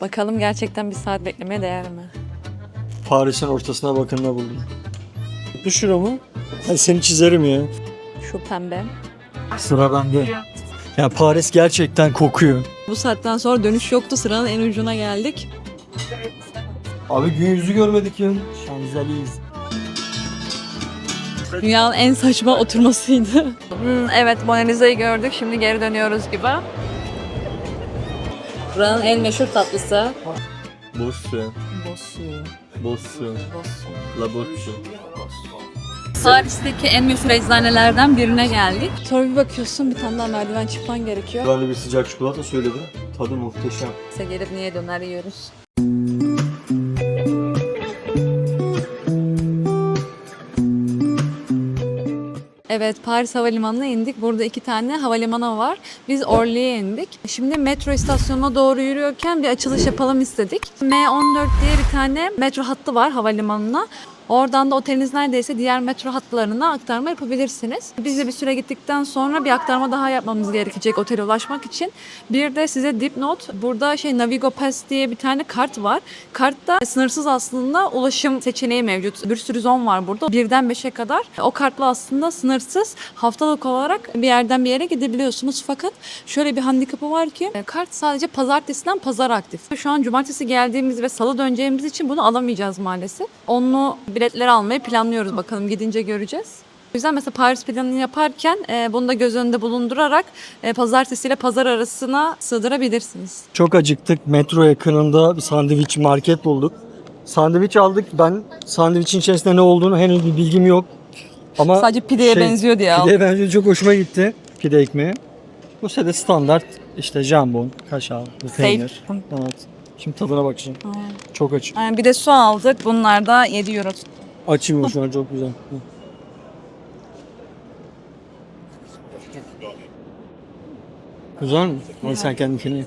Bakalım gerçekten bir saat beklemeye değer mi? Paris'in ortasına bakın ne buldum. Bu şura mı? Ben seni çizerim ya. Şu pembe. Sıra bende. Ya Paris gerçekten kokuyor. Bu saatten sonra dönüş yoktu. Sıranın en ucuna geldik. Abi gün yüzü görmedik ya. Şanzelize. Dünyanın en saçma oturmasıydı. Evet, Mona Lisa'yı gördük. Şimdi geri dönüyoruz gibi. Buranın en meşhur tatlısı. Bossu. Bossu. Bossu. La Bossu. Paris'teki en meşhur eczanelerden birine geldik. Sonra bir bakıyorsun bir tane daha merdiven çıkman gerekiyor. Ben de bir sıcak çikolata söyledim. Tadı muhteşem. Size gelip niye döner yiyoruz? Evet, Paris Havalimanı'na indik. Burada 2 tane havalimanı var. Biz Orly'e indik. Şimdi metro istasyonuna doğru yürüyorken bir açılış yapalım istedik. M14 diye bir tane metro hattı var havalimanına. Oradan da oteliniz neredeyse diğer metro hatlarına aktarma yapabilirsiniz. Biz de bir süre gittikten sonra bir aktarma daha yapmamız gerekecek otele ulaşmak için. Bir de size dipnot, burada Navigo Pass diye bir tane kart var. Kartta sınırsız aslında ulaşım seçeneği mevcut. Bir sürü zon var burada. 1'den 5'e kadar. O kartla aslında sınırsız haftalık olarak bir yerden bir yere gidebiliyorsunuz. Fakat şöyle bir handikapı var ki kart sadece pazartesiden pazara aktif. Şu an cumartesi geldiğimiz ve salı döneceğimiz için bunu alamayacağız maalesef. Onu biletleri almayı planlıyoruz, bakalım gidince göreceğiz. O yüzden mesela Paris planını yaparken bunu da göz önünde bulundurarak pazartesi ile pazar arasına sığdırabilirsiniz. Çok acıktık. Metro yakınında bir sandviç market bulduk. Sandviç aldık. Ben sandviçin içerisinde ne olduğunu henüz bir bilgim yok. Ama Sadece pideye benziyor diye aldım. Pideye benziyor. Çok hoşuma gitti. Pide ekmeği. Bu sefer standart işte jambon, kaşar, peynir. Evet. Şimdi tadına bakacağım. Çok açım. Yani bir de su aldık. Bunlar da 7 euro. Açım şu an, çok güzel. Güzel mi? Hadi sen kendini.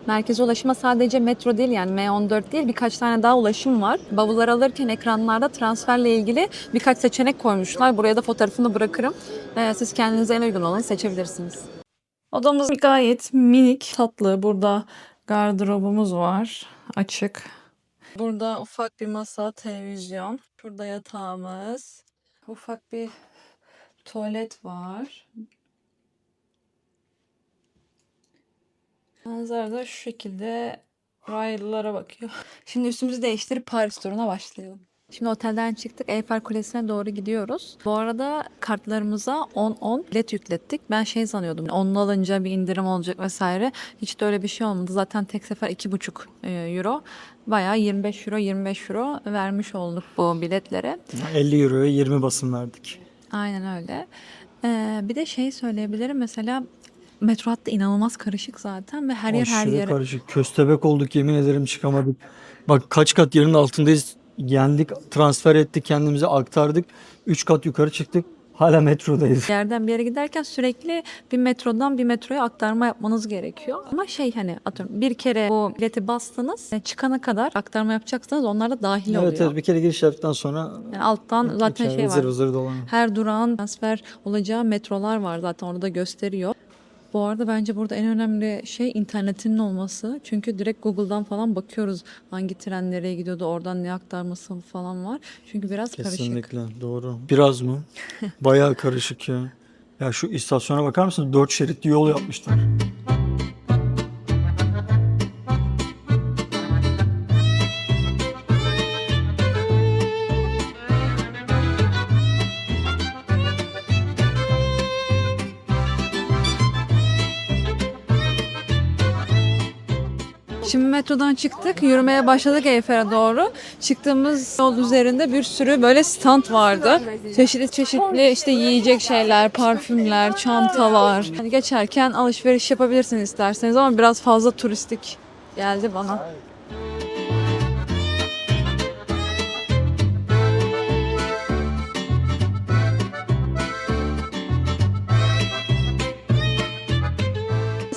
Merkeze ulaşıma sadece metro değil, yani M14 değil, birkaç tane daha ulaşım var. Bavullar alırken ekranlarda transferle ilgili birkaç seçenek koymuşlar. Buraya da fotoğrafını bırakırım. Siz kendinize en uygun olanı seçebilirsiniz. Odamız gayet minik, tatlı. Burada gardırobumuz var, açık. Burada ufak bir masa, televizyon. Burada yatağımız. Ufak bir tuvalet var. Manzara da şu şekilde, raylılara bakıyor. Şimdi üstümüzü değiştirip Paris turuna başlayalım. Şimdi otelden çıktık. Eyfel Kulesi'ne doğru gidiyoruz. Bu arada kartlarımıza 10-10 bilet yüklettik. Ben sanıyordum, 10'lu alınca bir indirim olacak vesaire. Hiç de öyle bir şey olmadı. Zaten tek sefer 2,5 euro. Bayağı 25 euro 25 euro vermiş olduk bu biletlere. 50 euroya 20 basın verdik. Aynen öyle. Bir de söyleyebilirim. Mesela metro hattı inanılmaz karışık zaten ve her yer her Aşırı yere. karışık. Köstebek olduk, yemin ederim çıkamadık. Bak kaç kat yerin altındayız. Yendik, transfer ettik, kendimize aktardık. 3 kat yukarı çıktık. Hala metrodayız. Yerden bir yere giderken sürekli bir metrodan bir metroya aktarma yapmanız gerekiyor. Ama atıyorum bir kere bu bileti bastınız, çıkana kadar aktarma yapacaksınız, onlar da dahil oluyor. Evet, bir kere giriş yaptıktan sonra Yani alttan zaten içeri var. vızır vızır dolanıyor. Her durağın transfer olacağı metrolar var, zaten orada gösteriyor. Bu arada bence burada en önemli internetin olması. Çünkü direkt Google'dan falan bakıyoruz hangi tren nereye gidiyordu, oradan ne aktarması falan var. Çünkü biraz karışık. Kesinlikle doğru. Biraz mı? Bayağı karışık ya. Ya şu istasyona bakar mısın? 4 şeritli yol yapmışlar. Şimdi metrodan çıktık, yürümeye başladık Eyfel'e doğru. Çıktığımız yol üzerinde bir sürü böyle stand vardı. Çeşitli çeşitli yiyecek şeyler, parfümler, çantalar. Yani geçerken alışveriş yapabilirsiniz isterseniz ama biraz fazla turistik geldi bana.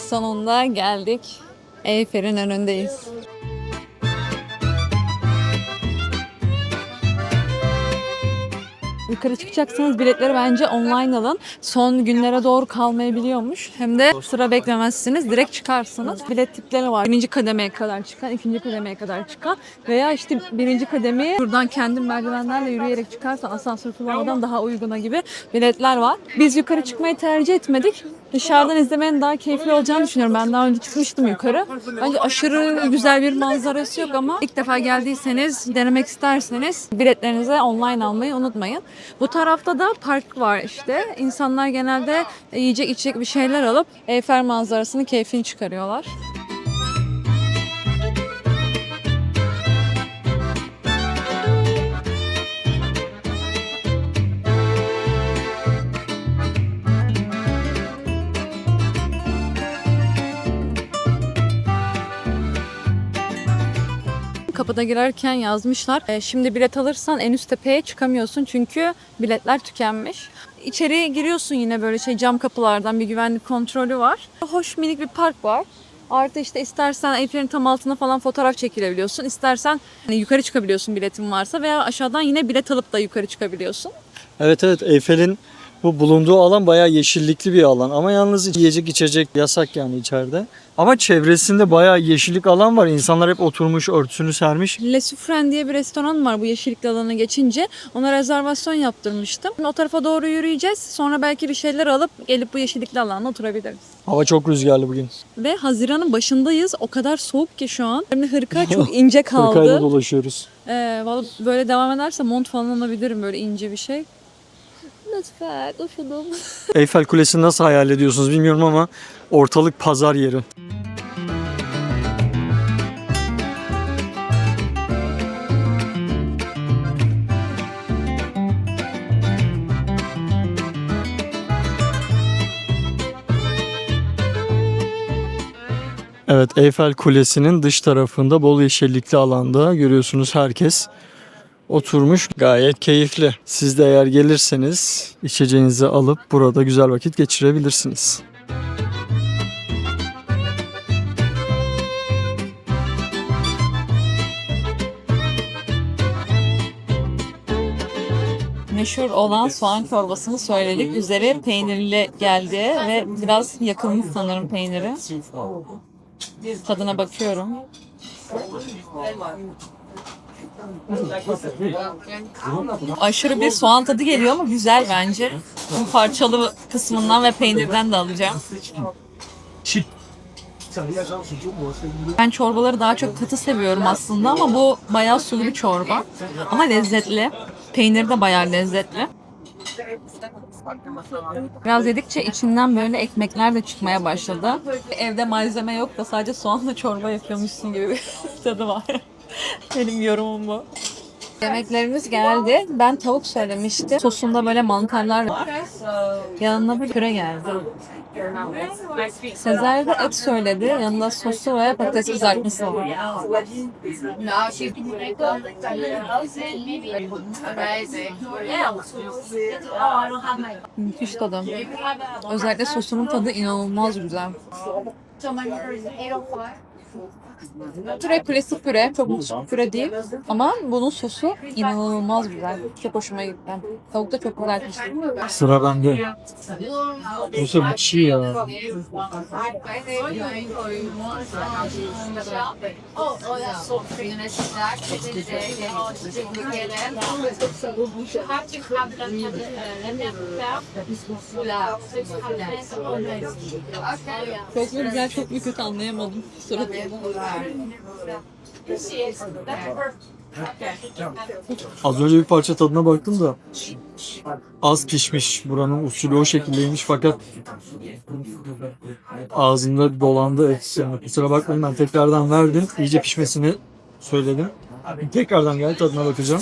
Sonunda geldik. Eyfel'in önündeyiz. yukarı çıkacaksanız biletleri bence online alın. Son günlere doğru kalmayabiliyormuş. Hem de sıra beklemezsiniz. Direkt çıkarsınız. Bilet tipleri var. Birinci kademeye kadar çıkan, ikinci kademeye kadar çıkan veya işte birinci kademeye buradan kendi merdivenlerle yürüyerek çıkarsan asansör kullanmadan daha uyguna gibi biletler var. Biz yukarı çıkmayı tercih etmedik. Dışarıdan izlemenin daha keyifli olacağını düşünüyorum. Ben daha önce çıkmıştım yukarı. Bence aşırı güzel bir manzarası yok ama ilk defa geldiyseniz, denemek isterseniz biletlerinizi online almayı unutmayın. Bu tarafta da park var işte. İnsanlar genelde yiyecek içecek bir şeyler alıp Eyfel manzarasının keyfini çıkarıyorlar. Kapıda girerken yazmışlar. Şimdi bilet alırsan en üst tepeye çıkamıyorsun çünkü biletler tükenmiş. İçeri giriyorsun yine böyle cam kapılardan bir güvenlik kontrolü var. Hoş minik bir park var. Artı işte istersen Eyfel'in tam altına falan fotoğraf çekilebiliyorsun. İstersen yukarı çıkabiliyorsun biletin varsa veya aşağıdan yine bilet alıp da yukarı çıkabiliyorsun. Evet evet, Eyfel'in bu bulunduğu alan bayağı yeşillikli bir alan ama yalnız yiyecek içecek yasak yani içeride. Ama çevresinde bayağı yeşillik alan var. İnsanlar hep oturmuş, örtüsünü sermiş. Le Suffren diye bir restoran var bu yeşillikli alana geçince. Ona rezervasyon yaptırmıştım. O tarafa doğru yürüyeceğiz. Sonra belki bir şeyler alıp gelip bu yeşillikli alana oturabiliriz. Hava çok rüzgarlı bugün. Ve Haziran'ın başındayız. O kadar soğuk ki şu an. Benim hırka çok ince kaldı. Hırkayla dolaşıyoruz. Vallahi böyle devam ederse mont falan alabilirim, böyle ince bir şey. Lütfen üşüdüm. Eyfel Kulesi'ni nasıl hayal ediyorsunuz bilmiyorum ama ortalık pazar yeri. Evet, Eyfel Kulesi'nin dış tarafında bol yeşillikli alanda görüyorsunuz, herkes oturmuş, gayet keyifli. Siz de eğer gelirseniz içeceğinizi alıp burada güzel vakit geçirebilirsiniz. Meşhur olan soğan çorbasını söyledik. Üzeri peynirli geldi ve biraz yakılmış sanırım peyniri. Tadına bakıyorum. Aşırı bir soğan tadı geliyor ama güzel bence. Bu parçalı kısmından ve peynirden de alacağım. Ben çorbaları daha çok katı seviyorum aslında ama bu bayağı sulu bir çorba. Ama lezzetli. Peynir de bayağı lezzetli. Biraz yedikçe içinden böyle ekmekler de çıkmaya başladı. Evde malzeme yok da sadece soğanla çorba yapıyormuşsun gibi bir tadı var. Benim yorumum bu. Yemeklerimiz geldi. Ben tavuk söylemiştim. Sosunda böyle mantarlar var. Yanına bir püre geldi. Sezer de et söyledi. Yanında sosu ve patates kızartması var. Müthiş tadı. Özellikle sosunun tadı inanılmaz güzel. Püre, klasik püre. Çok püre değil. Ama bunun sosu inanılmaz güzel. Çok hoşuma gitti. Tavuk da çok güzel pişti. Sıra bende. Bursa bir şey ya. Çok mu güzel, çok mu kötü anlayamadım. Suratında. Az önce bir parça tadına baktım da az pişmiş. Buranın usulü o şekildeymiş fakat ağzımda dolandı et. Yani kusura bakmayın, ben tekrardan verdim. İyice pişmesini söyledim. Tekrardan geldi, tadına bakacağım.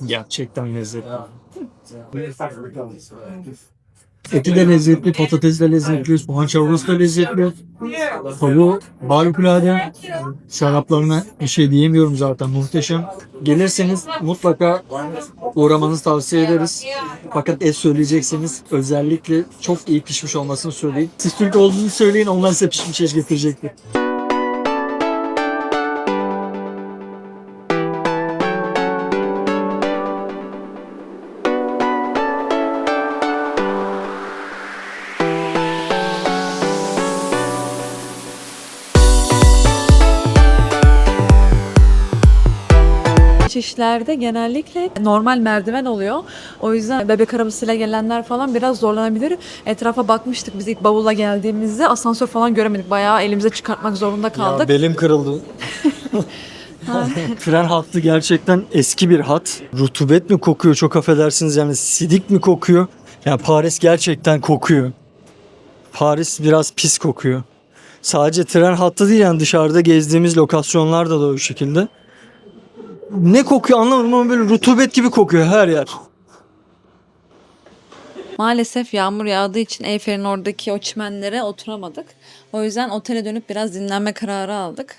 Gerçekten lezzetli. Eti de lezzetli, patates de lezzetli, soğan çorbası da lezzetli. Tavuğu harikulade. Şaraplarına bir şey diyemiyorum zaten, muhteşem. Gelirseniz mutlaka uğramanızı tavsiye ederiz. Fakat et söyleyecekseniz özellikle çok iyi pişmiş olmasını söyleyin. Siz Türk olduğunu söyleyin, onlar size pişmiş et getirecektir. geçişlerde genellikle normal merdiven oluyor. O yüzden bebek arabasıyla gelenler falan biraz zorlanabilir. Etrafa bakmıştık biz ilk bavulla geldiğimizde. Asansör falan göremedik. Bayağı elimize çıkartmak zorunda kaldık. Ya belim kırıldı. Tren hattı gerçekten eski bir hat. Rutubet mi kokuyor çok affedersiniz, yani sidik mi kokuyor? Yani Paris gerçekten kokuyor. Paris biraz pis kokuyor. Sadece tren hattı değil, yani dışarıda gezdiğimiz lokasyonlarda da o şekilde. Ne kokuyor anlamadım ama böyle rutubet gibi kokuyor her yer. Maalesef yağmur yağdığı için Eyfel'in oradaki o çimenlere oturamadık. O yüzden otele dönüp biraz dinlenme kararı aldık.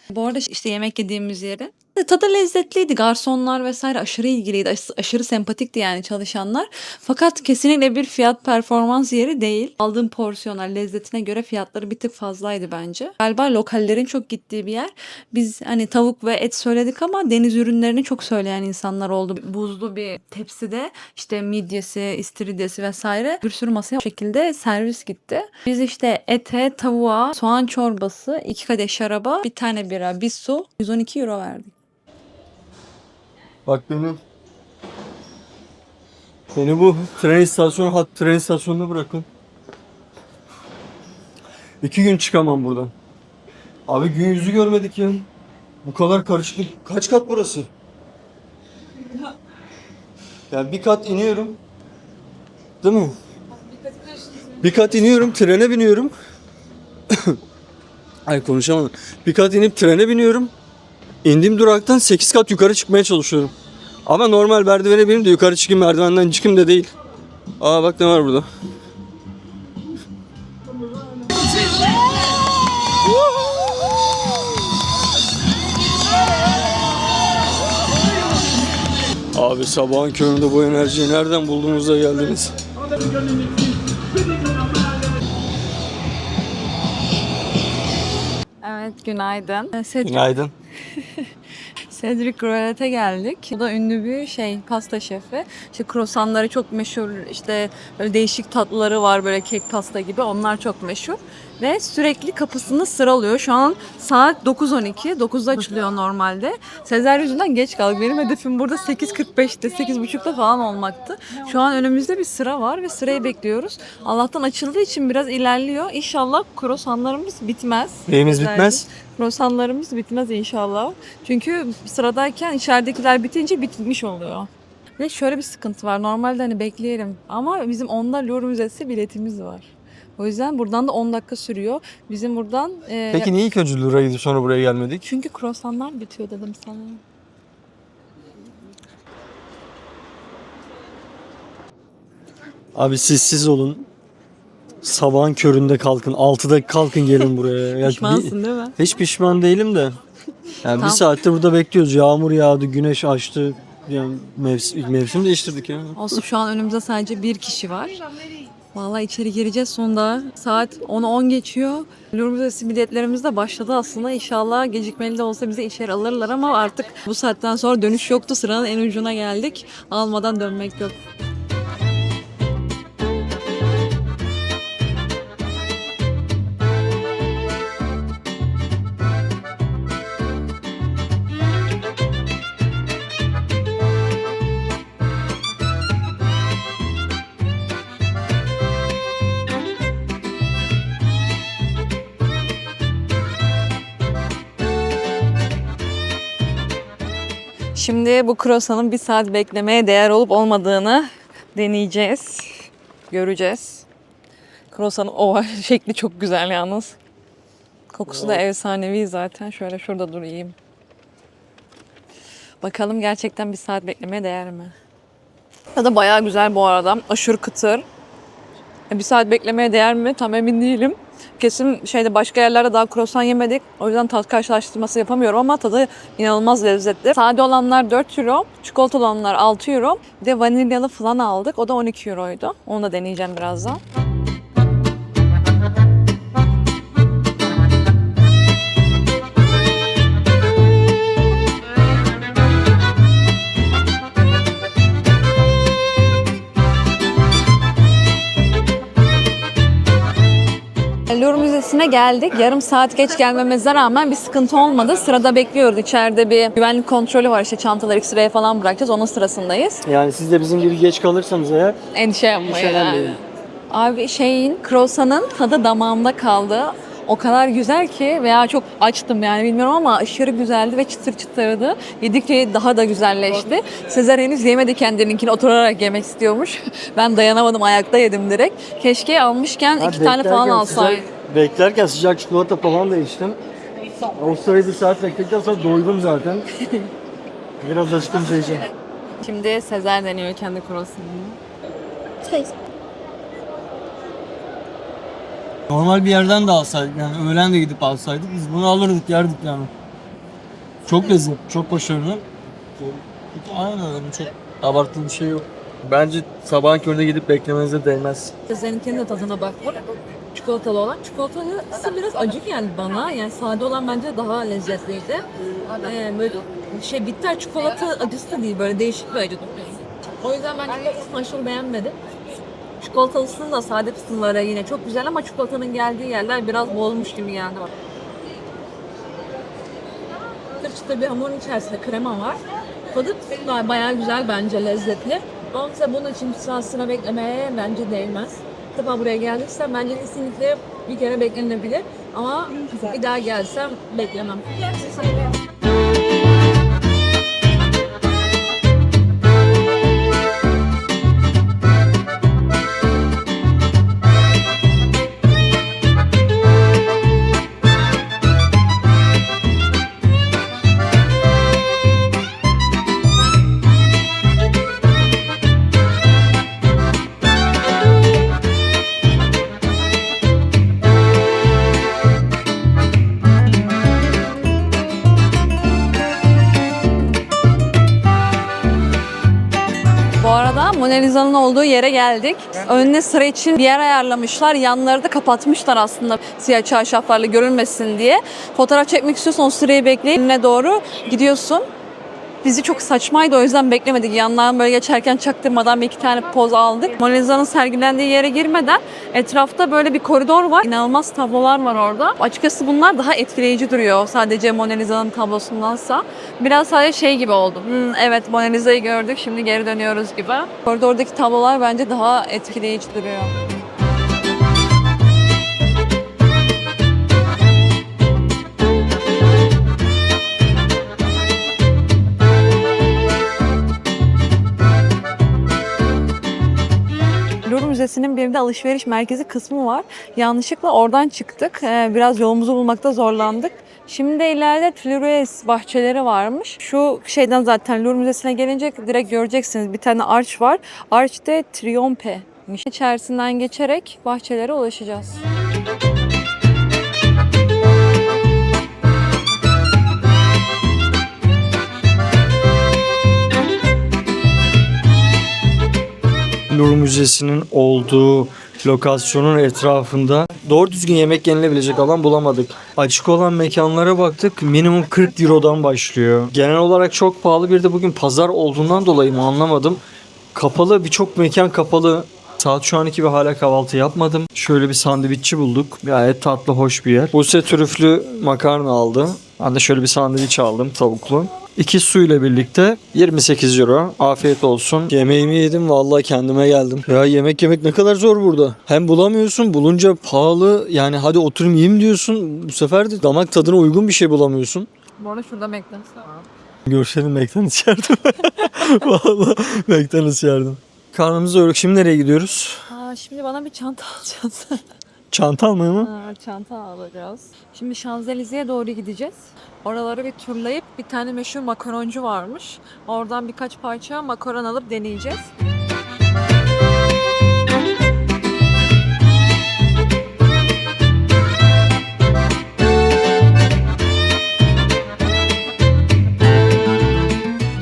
Bu arada işte yemek yediğimiz yeri tadı lezzetliydi. Garsonlar vesaire aşırı ilgiliydi. Aşırı sempatikti yani çalışanlar. Fakat kesinlikle bir fiyat performans yeri değil. Aldığım porsiyonlar lezzetine göre fiyatları bir tık fazlaydı bence. Galiba lokallerin çok gittiği bir yer. Biz hani tavuk ve et söyledik ama deniz ürünlerini çok söyleyen insanlar oldu. Buzlu bir tepside işte midyesi, istiridyesi vesaire bir sürü masaya o şekilde servis gitti. Biz işte ete, tavuğa, soğan çorbası, 2 kadeh şaraba, bir tane bira, bir su 112 euro verdik. Bak beni bu tren istasyonuna bırakın. 2 gün çıkamam buradan. Abi gün yüzü görmedik ya. Bu kadar karışıklık. Kaç kat burası? Yani bir kat iniyorum. Değil mi? Bir kat iniyorum, trene biniyorum. Ay konuşamadım. Bir kat inip trene biniyorum. İndiğim duraktan 8 kat yukarı çıkmaya çalışıyorum. Ama normal merdivene bineyim de yukarı çıkayım, merdivenden çıkayım da değil. Aa bak ne var burada. Abi sabahın köründe bu enerjiyi nereden bulduğunuzda geldiniz? Evet, günaydın. Günaydın. Cedric Grolet'e geldik. Bu da ünlü bir pasta şefi. İşte croissantları çok meşhur. İşte böyle değişik tatlıları var, böyle kek pasta gibi. Onlar çok meşhur. Ve sürekli kapısını sıralıyor. Şu an saat 9:12. 9'da açılıyor normalde. Sezer yüzünden geç kaldık. Benim hedefim burada 8:45'te, 8:30'da falan olmaktı. Şu an önümüzde bir sıra var ve sırayı bekliyoruz. Allah'tan açıldığı için biraz ilerliyor. İnşallah croissantlarımız bitmez. Neyimiz bitmez? Croissantlarımız bitmez inşallah. Çünkü sıradayken içeridekiler bitince bitmiş oluyor. Ve şöyle bir sıkıntı var. Normalde hani bekleyelim ama bizim 10'da Louvre Müzesi biletimiz var. O yüzden buradan da 10 dakika sürüyor. Bizim buradan... Peki niye ilk önce Louvre'ydi sonra buraya gelmedik? Çünkü croissantlar bitiyor dedim sana. Abi siz olun. Sabahın köründe kalkın. 6'da kalkın gelin buraya. Ya Pişmansın değil mi? hiç pişman değilim de. Yani Tamam. bir saattir burada bekliyoruz. Yağmur yağdı, güneş açtı. Yani mevsim değiştirdik ya. Olsun, şu an önümüzde sadece bir kişi var. Vallahi içeri gireceğiz sonunda. Saat 10'u 10 geçiyor. Louvre Müzesi biletlerimiz de başladı aslında. İnşallah gecikmeli de olsa bizi içeri alırlar ama artık bu saatten sonra dönüş yoktu. Sıranın en ucuna geldik. Almadan dönmek yok. Şimdi bu croissant'ın bir saat beklemeye değer olup olmadığını deneyeceğiz. Göreceğiz. Croissant'ın oval şekli çok güzel yalnız. Kokusu da efsanevi zaten. Şöyle şurada durayım. Bakalım gerçekten bir saat beklemeye değer mi? Ya da bayağı güzel bu arada. Aşırı kıtır. Bir saat beklemeye değer mi? Tam emin değilim. Kesin başka yerlerde daha croissant yemedik. O yüzden tat karşılaştırması yapamıyorum ama tadı inanılmaz lezzetli. Sade olanlar 4 euro, çikolatalı olanlar 6 euro. Bir de vanilyalı falan aldık. O da 12 euroydu. Onu da deneyeceğim birazdan. Louvre Müzesi'ne üzerine geldik. Yarım saat geç gelmemize rağmen bir sıkıntı olmadı. Sırada bekliyoruz. İçeride bir güvenlik kontrolü var. İşte çantaları X-ray'e falan bırakacağız. Onun sırasındayız. Yani siz de bizim gibi geç kalırsanız eğer Endişe yapmayın. endişelenmeyin. Abi croissant'ın tadı damağımda kaldı. O kadar güzel ki veya çok açtım yani bilmiyorum ama aşırı güzeldi ve çıtır çıtırdı. Yedikçe daha da güzelleşti. Sezer henüz yemedi kendininkini, oturarak yemek istiyormuş. Ben dayanamadım, ayakta yedim direkt. Keşke almışken Ha, 2 tane falan alsaydım. Beklerken sıcak çikolata falan da içtim. O sırayı bir saat bekledikten sonra doydum zaten. Biraz açtım şeyce. Şimdi Sezer deniyor kendi croissant'ını. Normal bir yerden de alsaydık yani öğlen de gidip alsaydık biz bunu alırdık yerdik yani. Çok lezzetli, çok başarılı. Aynen öyle, çok abartılı bir şey yok. Bence sabahın köründe gidip beklemenize değmez. Sezer'inkinin de tadına bak. Çikolatalı olan. Çikolatası biraz acı geldi bana. Yani sade olan bence daha lezzetliydi. Böyle bitter çikolata acısı da değil. Böyle değişik bir acı. O yüzden ben çikolatasını aşırı beğenmedim. Çikolatalısının da sade kısımları yine çok güzel ama çikolatanın geldiği yerler biraz boğulmuş gibi geldi. Çıtır çıtır bir hamurun içerisinde krema var. Tadı bayağı güzel bence, lezzetli. Ama mesela bunun için bir saat sıra beklemeye bence değmez. Tabi buraya geldiysen bence kesinlikle bir kere beklenebilir. Ama bir daha gelsem beklemem. Mona Lisa'nın olduğu yere geldik. Önüne sıra için bir yer ayarlamışlar. Yanları da kapatmışlar aslında siyah çarşaflarla görünmesin diye. Fotoğraf çekmek istiyorsan o sırayı bekleyin. Önüne doğru gidiyorsun. Bizi çok saçmaydı, o yüzden beklemedik. Yanlardan böyle geçerken çaktırmadan bir iki tane poz aldık. Mona Lisa'nın sergilendiği yere girmeden etrafta böyle bir koridor var. İnanılmaz tablolar var orada. Açıkçası bunlar daha etkileyici duruyor sadece Mona Lisa'nın tablosundansa. Biraz sadece gibi oldu. Evet, Mona Lisa'yı gördük, şimdi geri dönüyoruz gibi. Koridordaki tablolar bence daha etkileyici duruyor. Louvre Müzesi'nin bir de alışveriş merkezi kısmı var. Yanlışlıkla oradan çıktık. Biraz yolumuzu bulmakta zorlandık. Şimdi ileride Tuileries bahçeleri varmış. Şu şeyden zaten Louvre Müzesi'ne gelince direkt göreceksiniz. Bir tane arç var. Arch de Triomphe'miş. İçerisinden geçerek bahçelere ulaşacağız. Louvre Müzesi'nin olduğu lokasyonun etrafında doğru düzgün yemek yenilebilecek alan bulamadık. Açık olan mekanlara baktık. Minimum 40 Euro'dan başlıyor. Genel olarak çok pahalı, bir de bugün pazar olduğundan dolayı mı anlamadım. Kapalı, birçok mekan kapalı. Saat şu an 2 ve hala kahvaltı yapmadım. Şöyle bir sandviççi bulduk. Gayet tatlı, hoş bir yer. Buse trüflü makarna aldı. Ben de şöyle bir sandviç aldım, tavuklu. 2 suyla birlikte 28 euro. Afiyet olsun. Yemeğimi yedim, vallahi kendime geldim. Ya yemek ne kadar zor burada. Hem bulamıyorsun, bulunca pahalı. Yani hadi oturayım yiyeyim diyorsun. Bu sefer de damak tadına uygun bir şey bulamıyorsun. Bu arada şurada McDonald's var. Görselim McDonald's yerdim. Vallahi McDonald's yerdim. Karnımız doyuruk. Şimdi nereye gidiyoruz? Şimdi bana bir çanta alacağız. Çanta almaya mı? Çanta alacağız. Şimdi Şanzelize'ye doğru gideceğiz. Oraları bir turlayıp bir tane meşhur makaroncu varmış. Oradan birkaç parça makaron alıp deneyeceğiz.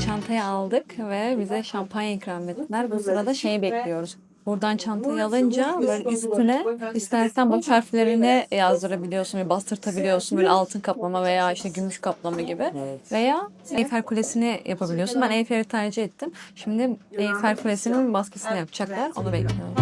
Çantayı aldık ve bize şampanya ikram ettiler. Bu sırada bekliyoruz. Buradan çantayı alınca böyle üstüne istersen baş harflerini yazdırabiliyorsun, bastırtabiliyorsun, böyle altın kaplama veya işte gümüş kaplama gibi. Veya Eyfel Kulesi'ni yapabiliyorsun. Ben Eyfel'i tercih ettim. Şimdi Eyfel Kulesi'nin baskısını yapacaklar. Onu bekliyorum.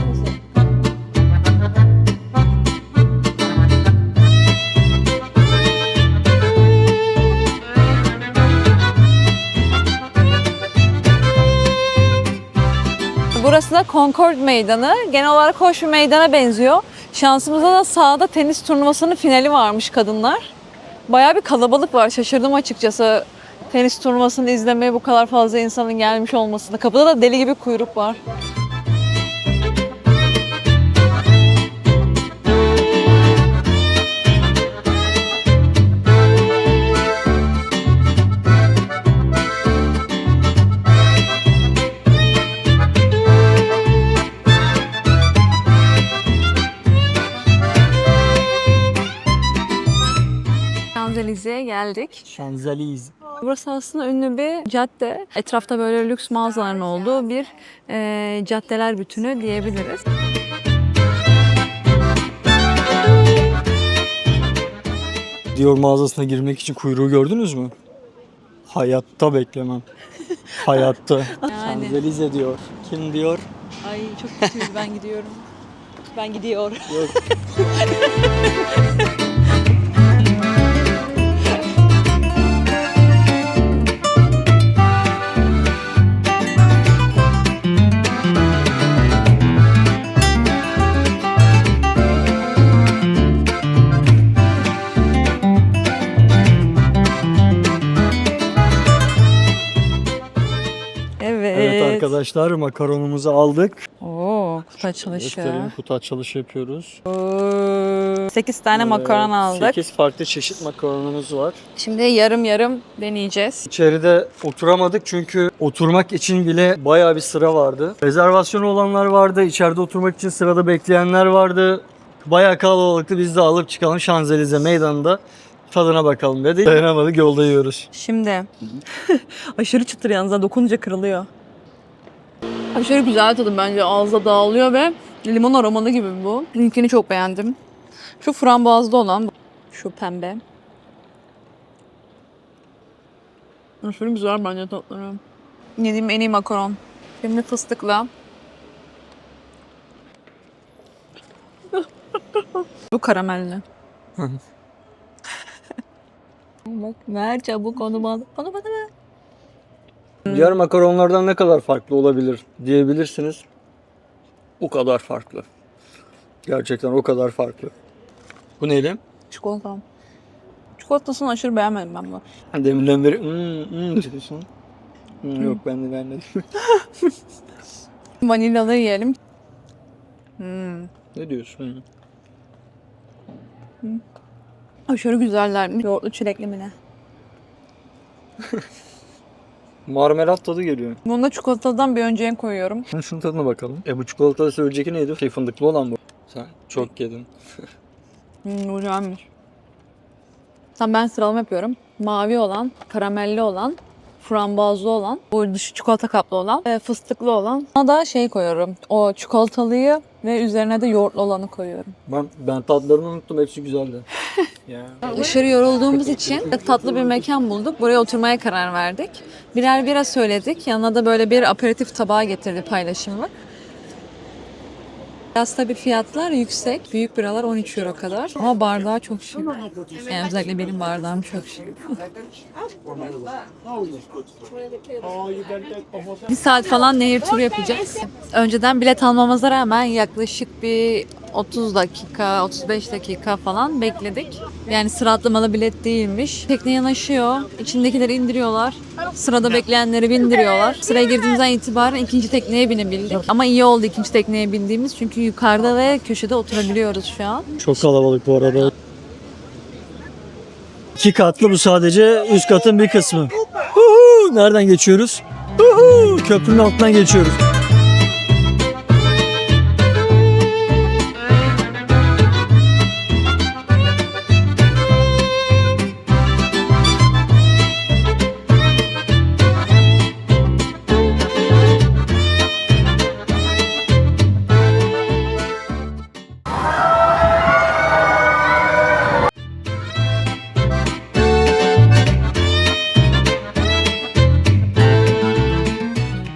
da Concord Meydanı. Genel olarak hoş bir meydana benziyor. Şansımıza da sahada tenis turnuvasının finali varmış kadınlar. Bayağı bir kalabalık var. Şaşırdım açıkçası. Tenis turnuvasını izlemeye bu kadar fazla insanın gelmiş olmasına. Kapıda da deli gibi kuyruk var. Şanzelize'ye geldik. Şanzelize. Burası aslında ünlü bir cadde. Etrafta böyle lüks mağazaların olduğu bir caddeler bütünü diyebiliriz. Dior mağazasına girmek için kuyruğu gördünüz mü? Hayatta beklemem. Hayatta. Yani. Şanzelize diyor. Kim diyor? Ay çok kötüyüz, ben gidiyorum. Ben gidiyor. Yok. Evet arkadaşlar, makaronumuzu aldık. Oo, kutu açılışı. Göstereyim, kutu açılışı yapıyoruz. 8 tane makaron aldık. 8 farklı çeşit makaronumuz var. Şimdi yarım yarım deneyeceğiz. İçeride oturamadık çünkü oturmak için bile bayağı bir sıra vardı. Rezervasyonu olanlar vardı, içeride oturmak için sırada bekleyenler vardı. Bayağı kalabalıktı. Biz de alıp çıkalım Şanzelize meydanında tadına bakalım dedik. Dayanamadık, yolda yiyoruz. Şimdi aşırı çıtır yalnız, dokununca kırılıyor. Aşırı güzel tadı bence, ağızda dağılıyor ve limon aromalı gibi bu. Linkini çok beğendim. Şu frambuazlı olan, şu pembe. Aşırı güzel bence tatları. Yediğim en iyi makaron. Şimdi fıstıkla. Bu karamelli. Bak ver çabuk onu bana. Bana ver. Diğer makaronlardan ne kadar farklı olabilir diyebilirsiniz. O kadar farklı. Gerçekten o kadar farklı. Bu neyle? Çikolata. Çikolatasını aşırı beğenmedim ben bu. Deminden beri diyorsun. Yok ben de beğenmedim. Vanilyalı yiyelim. Ne diyorsun? Aşırı güzeller. Yoğurtlu çilekli mi ne? Marmelat tadı geliyor. Bunu da çikolatadan bir önceye koyuyorum. Şunun tadına bakalım. Bu çikolata önceki neydi? Fındıklı olan bu. Sen çok yedin. Güzelmiş. Tamam, ben sıralama yapıyorum. Mavi olan, karamelli olan, frambuazlı olan, bu dışı çikolata kaplı olan ve fıstıklı olan. Ona da şey koyuyorum. O çikolatalıyı ve üzerine de yoğurtlu olanı koyuyorum. Ben tatlarını unuttum. Hepsi güzeldi. Aşırı yorulduğumuz için tatlı bir mekan bulduk. Buraya oturmaya karar verdik. Birer bira söyledik. Yanına da böyle bir aperatif tabağı getirdi paylaşımlık. Biraz tabii fiyatlar yüksek. Büyük biralar 13 euro kadar. Ama bardağı çok şık. Yani özellikle benim bardağım çok şık. Bir saat falan nehir turu yapacağız. Önceden bilet almamıza rağmen yaklaşık bir 30 dakika, 35 dakika falan bekledik. Yani sıra atlamalı bilet değilmiş. Tekne yanaşıyor, içindekileri indiriyorlar. Sırada bekleyenleri bindiriyorlar. Sıraya girdiğimizden itibaren ikinci tekneye binebildik. Ama iyi oldu ikinci tekneye bindiğimiz çünkü yukarıda ve köşede oturabiliyoruz şu an. Çok kalabalık bu arada. 2 katlı bu, sadece üst katın bir kısmı. Nereden geçiyoruz? Köprünün altından geçiyoruz.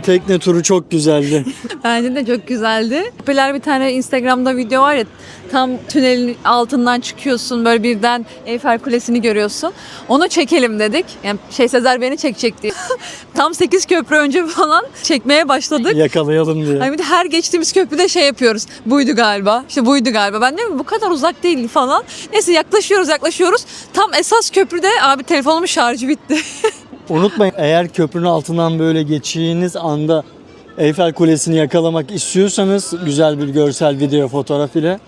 Tekne turu çok güzeldi. Bence de çok güzeldi. Popüler bir tane Instagram'da video var ya, Tam tünelin altından çıkıyorsun, böyle birden Eyfel Kulesi'ni görüyorsun. Onu çekelim dedik. Yani Sezer beni çekecek diye. Tam 8 köprü önce falan çekmeye başladık. Yakalayalım diye. Hani bir de her geçtiğimiz köprüde şey yapıyoruz. Buydu galiba. İşte buydu galiba. Ben diyorum bu kadar uzak değil falan. Neyse yaklaşıyoruz. Tam esas köprüde abi telefonumun şarjı bitti. Unutmayın, eğer köprünün altından böyle geçtiğiniz anda Eyfel Kulesi'ni yakalamak istiyorsanız güzel bir görsel video fotoğraf ile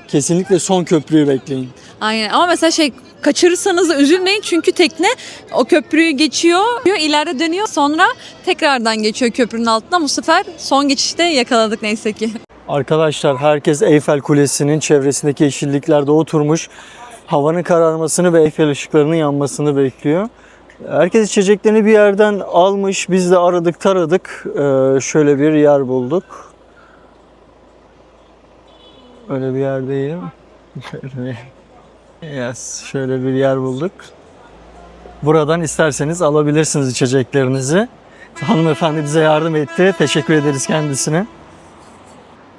kesinlikle son köprüyü bekleyin. Aynen ama mesela kaçırırsanız da üzülmeyin çünkü tekne o köprüyü geçiyor, ileride dönüyor, sonra tekrardan geçiyor köprünün altından. Bu sefer son geçişte yakaladık neyse ki. Arkadaşlar, herkes Eyfel Kulesi'nin çevresindeki yeşilliklerde oturmuş. Havanın kararmasını ve Eyfel ışıklarının yanmasını bekliyor. Herkes içeceklerini bir yerden almış. Biz de aradık taradık. Şöyle bir yer bulduk. Öyle bir yer değil mi? Yes, şöyle bir yer bulduk. Buradan isterseniz alabilirsiniz içeceklerinizi. Hanımefendi bize yardım etti. Teşekkür ederiz kendisine.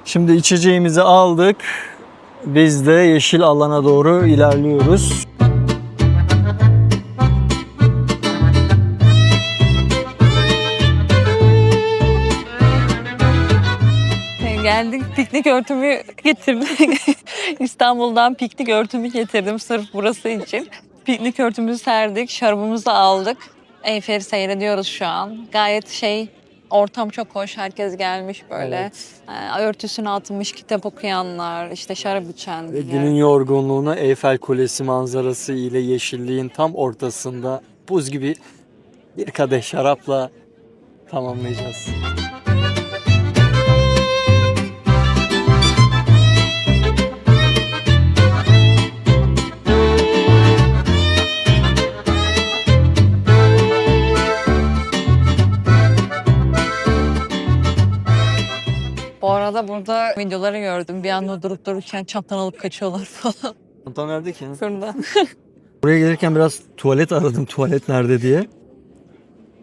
Şimdi içeceğimizi aldık. Biz de yeşil alana doğru ilerliyoruz. Geldik, piknik örtümü getirdim. İstanbul'dan piknik örtümü getirdim sırf burası için. Piknik örtümüzü serdik, şarabımızı aldık. Eyfel'i seyrediyoruz şu an. Gayet ortam çok hoş. Herkes gelmiş böyle. Evet. Örtüsünü atmış, kitap okuyanlar, işte şarap içenler. Ve günün yorgunluğunu Eyfel Kulesi manzarası ile yeşilliğin tam ortasında buz gibi bir kadeh şarapla tamamlayacağız. Bu arada burada videoları gördüm. Bir anda durup dururken çantadan alıp kaçıyorlar falan. Çanta nerede ki? Şurada. Buraya gelirken biraz tuvalet aradım. Tuvalet nerede diye.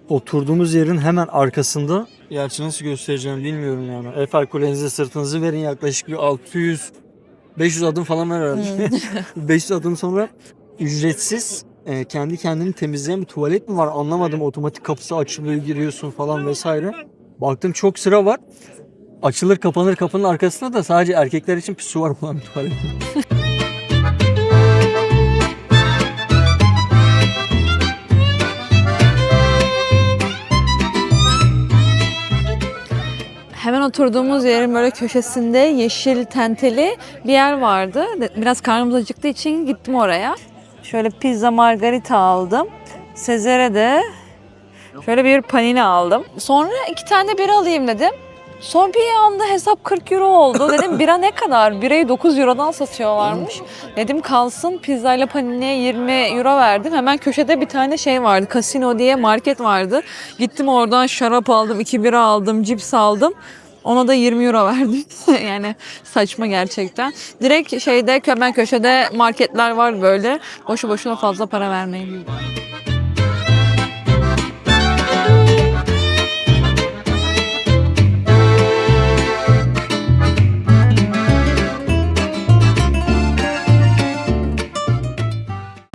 Oturduğumuz yerin hemen arkasında. Gerçi nasıl göstereceğim bilmiyorum yani. Eyfel Kulesi'ne sırtınızı verin, yaklaşık bir 500 adım falan var herhalde. 500 adım sonra ücretsiz kendi kendini temizleyen bir tuvalet mi var anlamadım. Otomatik kapısı açılıyor, giriyorsun falan vesaire. Baktım çok sıra var. Açılır kapanır, kapının arkasında da sadece erkekler için pisuvar olan bir tuvalet. Hemen oturduğumuz yerin böyle köşesinde yeşil tenteli bir yer vardı. Biraz karnımız acıktığı için gittim oraya. Şöyle pizza margarita aldım. Sezer'e de şöyle bir panini aldım. Sonra 2 tane bira alayım dedim. Son bir anda hesap 40 euro oldu. Dedim bira ne kadar? Birayı 9 eurodan satıyorlarmış. Dedim kalsın, pizzayla paniniye 20 euro verdim. Hemen köşede bir tane vardı. Casino diye market vardı. Gittim oradan şarap aldım, 2 bira aldım, cips aldım. Ona da 20 euro verdim. Yani saçma gerçekten. Direkt hemen köşede marketler var böyle. Boşu boşuna fazla para vermeyin.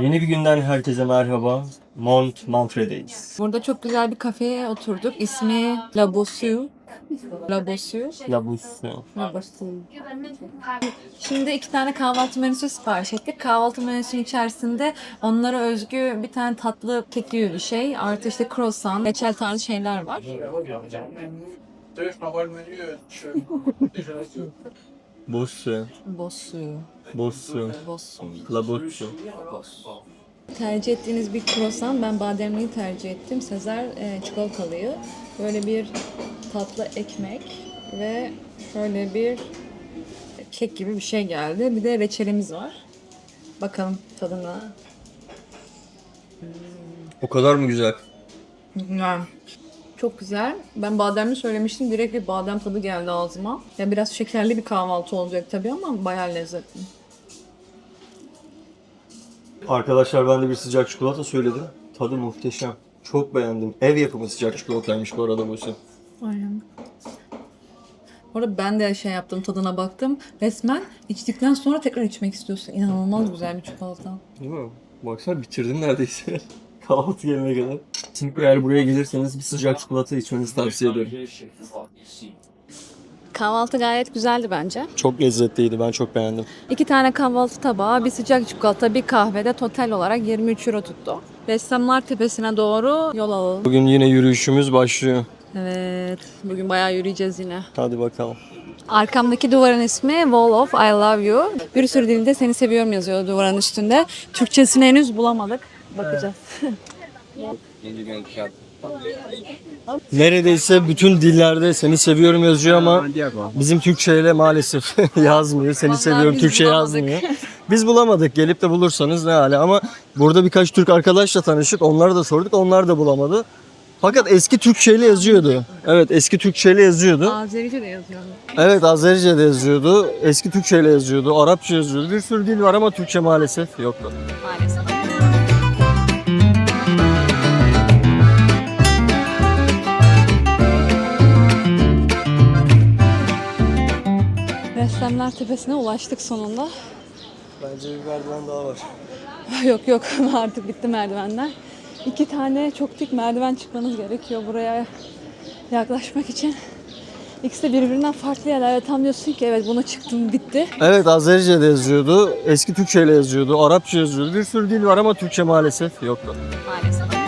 Yeni bir günden herkese merhaba. Montmartre'deyiz. Burada çok güzel bir kafeye oturduk. İsmi La Bossue. La Bossue. La Bossue. La Bossue. Şimdi 2 tane kahvaltı menüsü sipariş ettik. Kahvaltı menüsünün içerisinde onlara özgü bir tane tatlı kek gibi bir şey. Artı işte croissant, reçel tarzı şeyler var. Bossue. Bossue. Bossue. Bossue. La Bossue. Tercih ettiğiniz bir croissant. Ben bademliyi tercih ettim. Sezer çikolatalıyı. Böyle bir tatlı ekmek ve şöyle bir kek gibi bir şey geldi. Bir de reçelimiz var. Bakalım tadına. O kadar mı güzel? Yani çok güzel. Ben bademli söylemiştim. Direkt bir badem tadı geldi ağzıma. Ya biraz şekerli bir kahvaltı olacak tabii ama bayağı lezzetli. Arkadaşlar ben de bir sıcak çikolata söyledim. Tadı muhteşem. Çok beğendim. Ev yapımı sıcak çikolataymış bu arada bu. Aynen. Orada ben de şey yaptım, tadına baktım. Resmen içtikten sonra tekrar içmek istiyorsun. İnanılmaz güzel bir çikolata. Değil mi? Baksana bitirdin neredeyse. Kahvaltı gelene kadar. Kesinlikle eğer buraya gelirseniz bir sıcak çikolata içmenizi tavsiye ederim. Kahvaltı gayet güzeldi bence. Çok lezzetliydi. Ben çok beğendim. 2 tane kahvaltı tabağı, bir sıcak çikolata, bir kahvede total olarak 23 euro tuttu. Ressamlar Tepesi'ne doğru yol alalım. Bugün yine yürüyüşümüz başlıyor. Evet, bugün bayağı yürüyeceğiz yine. Hadi bakalım. Arkamdaki duvarın ismi Wall of I Love You. Bir sürü dilde seni seviyorum yazıyor duvarın üstünde. Türkçesini henüz bulamadık. Bakacağız. Neredeyse bütün dillerde seni seviyorum yazıyor ama bizim Türkçeyle maalesef yazmıyor. Seni seviyorum biz Türkçe bulamadık. yazmıyor. Biz bulamadık. Gelip de bulursanız ne hale. Ama burada birkaç Türk arkadaşla tanıştık. Onlara da sorduk. Onlar da bulamadı. Fakat eski Türkçeyle yazıyordu. Evet, eski Türkçeyle yazıyordu. Azerice de yazıyor. Evet, Azerice'de yazıyordu. Eski Türkçeyle yazıyordu. Arapça yazıyordu. Bir sürü dil var ama Türkçe maalesef yoktu. Maalesef. Ressamlar Tepesi'ne ulaştık sonunda. Bence bir merdiven daha var. Yok artık bitti merdivenler. 2 tane çok dik merdiven çıkmanız gerekiyor buraya yaklaşmak için. İkisi de birbirinden farklı yerler. Tam diyorsun ki evet buna çıktım bitti. Evet, Azerice'de yazıyordu. Eski Türkçeyle yazıyordu. Arapça yazıyordu. Bir sürü dil var ama Türkçe maalesef yoktu. Maalesef.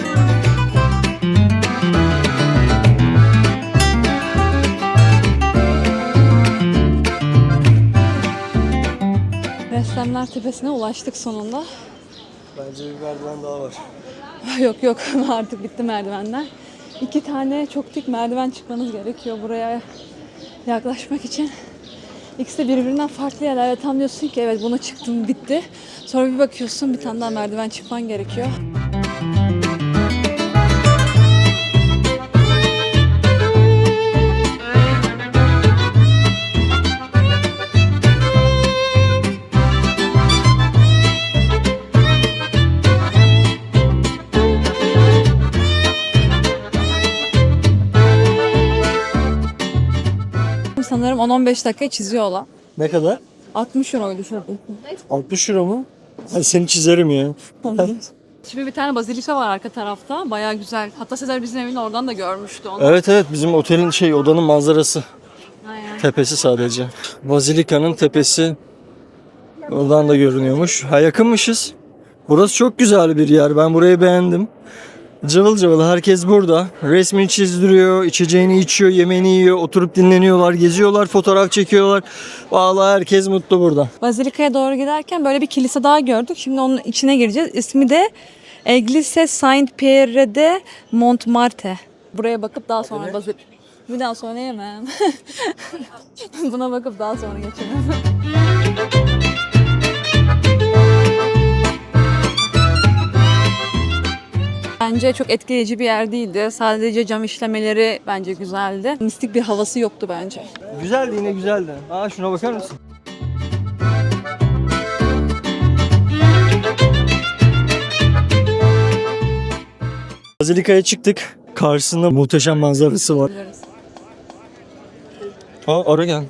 Ressamlar Tepesi'ne ulaştık sonunda. Bence bir merdiven daha var. Yok artık bitti merdivenler. 2 tane çok dik merdiven çıkmanız gerekiyor buraya yaklaşmak için. İkisi de birbirinden farklı yerler. Tam diyorsun ki evet buna çıktım bitti. Sonra bir bakıyorsun bir tane daha merdiven çıkman gerekiyor. Sanırım 10-15 dakika çiziyorlar. Ne kadar? 60 euroydu şurada. 60 euro mu? Hadi seni çizerim ya. Şimdi bir tane bazilika var arka tarafta. Bayağı güzel. Hatta Sezer bizim evini oradan da görmüştü onu. Evet, bizim otelin odanın manzarası. Aynen. Tepesi sadece. Bazilika'nın tepesi oradan da görünüyormuş. Ha, yakınmışız. Burası çok güzel bir yer. Ben burayı beğendim. Cıvıl cıvıl herkes burada. Resmini çizdiriyor, içeceğini içiyor, yemeğini yiyor, oturup dinleniyorlar, geziyorlar, fotoğraf çekiyorlar. Vallahi herkes mutlu burada. Bazilika'ya doğru giderken böyle bir kilise daha gördük. Şimdi onun içine gireceğiz. İsmi de Eglise Saint Pierre de Montmartre. Buraya bakıp daha sonra bir daha sonra yemem. Buna bakıp daha sonra geçelim. Bence çok etkileyici bir yer değildi. Sadece cam işlemeleri bence güzeldi. Mistik bir havası yoktu bence. Güzeldi, yine güzeldi. Aa, şuna bakar mısın? Bazilika'ya çıktık. Karşısında muhteşem manzarası var. Ara gel.